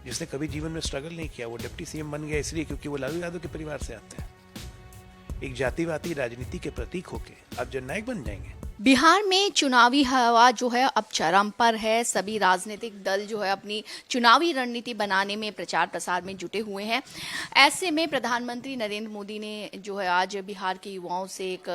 जिसने कभी जीवन में स्ट्रगल नहीं किया, वो डिप्टी सीएम बन गया इसलिए क्योंकि वो लालू यादव के परिवार से आते हैं। एक जातिवादी राजनीति के प्रतीक होके आप जननायक बन जाएंगे। बिहार में चुनावी हवा जो है अब चरम पर है। सभी राजनीतिक दल जो है अपनी चुनावी रणनीति बनाने में, प्रचार प्रसार में जुटे हुए हैं। ऐसे में प्रधानमंत्री नरेंद्र मोदी ने जो है आज बिहार के युवाओं से एक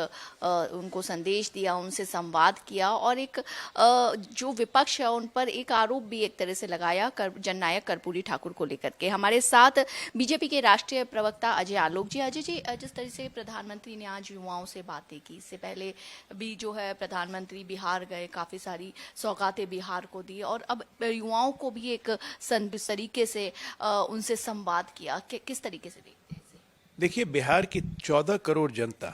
उनको संदेश दिया, उनसे संवाद किया और एक जो विपक्ष है उन पर एक आरोप भी एक तरह से लगाया जननायक कर्पूरी ठाकुर को लेकर के। हमारे साथ बीजेपी के राष्ट्रीय प्रवक्ता अजय आलोक जी। अजय जी, जिस तरह से प्रधानमंत्री ने आज युवाओं से बातें की, इससे पहले भी जो है प्रधानमंत्री बिहार गए, काफी सारी सौगातें बिहार को दी और अब युवाओं को भी एक तरीके से उनसे संवाद किया। किस तरीके से देखते हैं इसे? देखिए, बिहार की 14 करोड़ जनता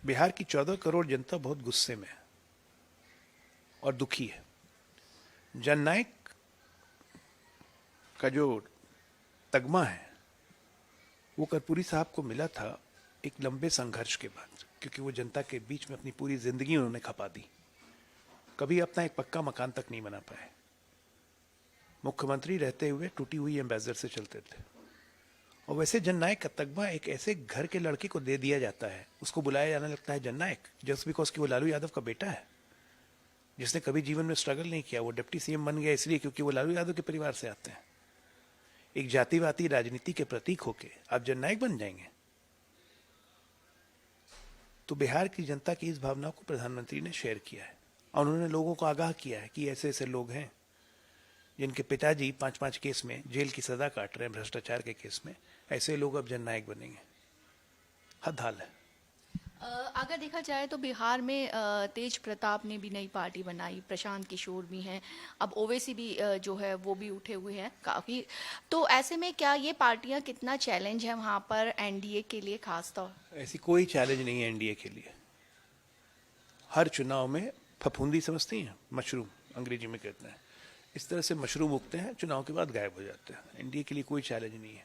बिहार की 14 करोड़ जनता बहुत गुस्से में है और दुखी है। जननायक का जो तगमा है वो कर्पूरी साहब को मिला था एक लंबे संघर्ष के बाद, क्योंकि वो जनता के बीच में अपनी पूरी जिंदगी उन्होंने खपा दी। कभी अपना एक पक्का मकान तक नहीं बना पाए। मुख्यमंत्री रहते हुए टूटी हुई एम्बेसडर से चलते थे। और वैसे जननायक का तगमा एक ऐसे घर के लड़के को दे दिया जाता है, उसको बुलाया जाने लगता है जननायक, जस्ट बिकॉज कि वो लालू यादव का बेटा है, जिसने कभी जीवन में स्ट्रगल नहीं किया। वो डिप्टी सीएम बन गया इसलिए क्योंकि वो लालू यादव के परिवार से आते हैं। एक जातिवादी राजनीति के प्रतीक होके आप जननायक बन जाएंगे। तो बिहार की जनता की इस भावना को प्रधानमंत्री ने शेयर किया है और उन्होंने लोगों को आगाह किया है कि ऐसे ऐसे लोग हैं जिनके पिताजी 5-5 केस में जेल की सजा काट रहे हैं, भ्रष्टाचार के केस में। ऐसे लोग अब जननायक बनेंगे। हद हाल है। अगर देखा जाए तो बिहार में तेज प्रताप ने भी नई पार्टी बनाई, प्रशांत किशोर भी हैं, अब ओवैसी भी जो है वो भी उठे हुए हैं काफ़ी। तो ऐसे में क्या ये पार्टियां कितना चैलेंज है वहाँ पर एनडीए के लिए खास तौर? ऐसी कोई चैलेंज नहीं है एनडीए के लिए। हर चुनाव में फफूंदी समझती हैं, मशरूम अंग्रेजी में कहते हैं, इस तरह से मशरूम उगते हैं, चुनाव के बाद गायब हो जाते हैं। एनडीए के लिए कोई चैलेंज नहीं है।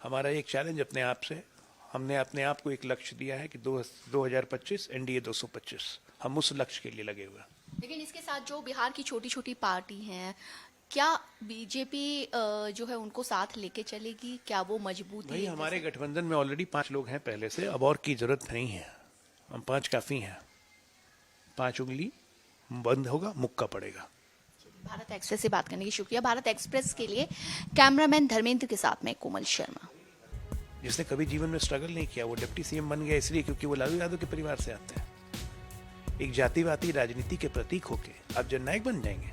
हमारा एक चैलेंज अपने आप से, हमने अपने आप को एक लक्ष्य दिया है कि 2025 एनडीए 225, हम उस लक्ष्य के लिए लगे हुए हैं। लेकिन इसके साथ जो बिहार की छोटी छोटी पार्टी हैं, क्या बीजेपी जो है उनको साथ लेके चलेगी? क्या वो मजबूत है? भाई, हमारे गठबंधन में ऑलरेडी 5 लोग हैं पहले से, अब और की जरूरत नहीं है। हम 5 काफी हैं। 5 उंगली बंद होगा, मुक्का पड़ेगा। भारत एक्सप्रेस से बात करने की शुक्रिया। भारत एक्सप्रेस के लिए कैमरामैन धर्मेंद्र के साथ में कोमल शर्मा। जिसने कभी जीवन में स्ट्रगल नहीं किया, वो डिप्टी सीएम बन गया इसलिए क्योंकि वो लालू यादव के परिवार से आते हैं। एक जातिवादी राजनीति के प्रतीक होके आप जननायक बन जाएंगे।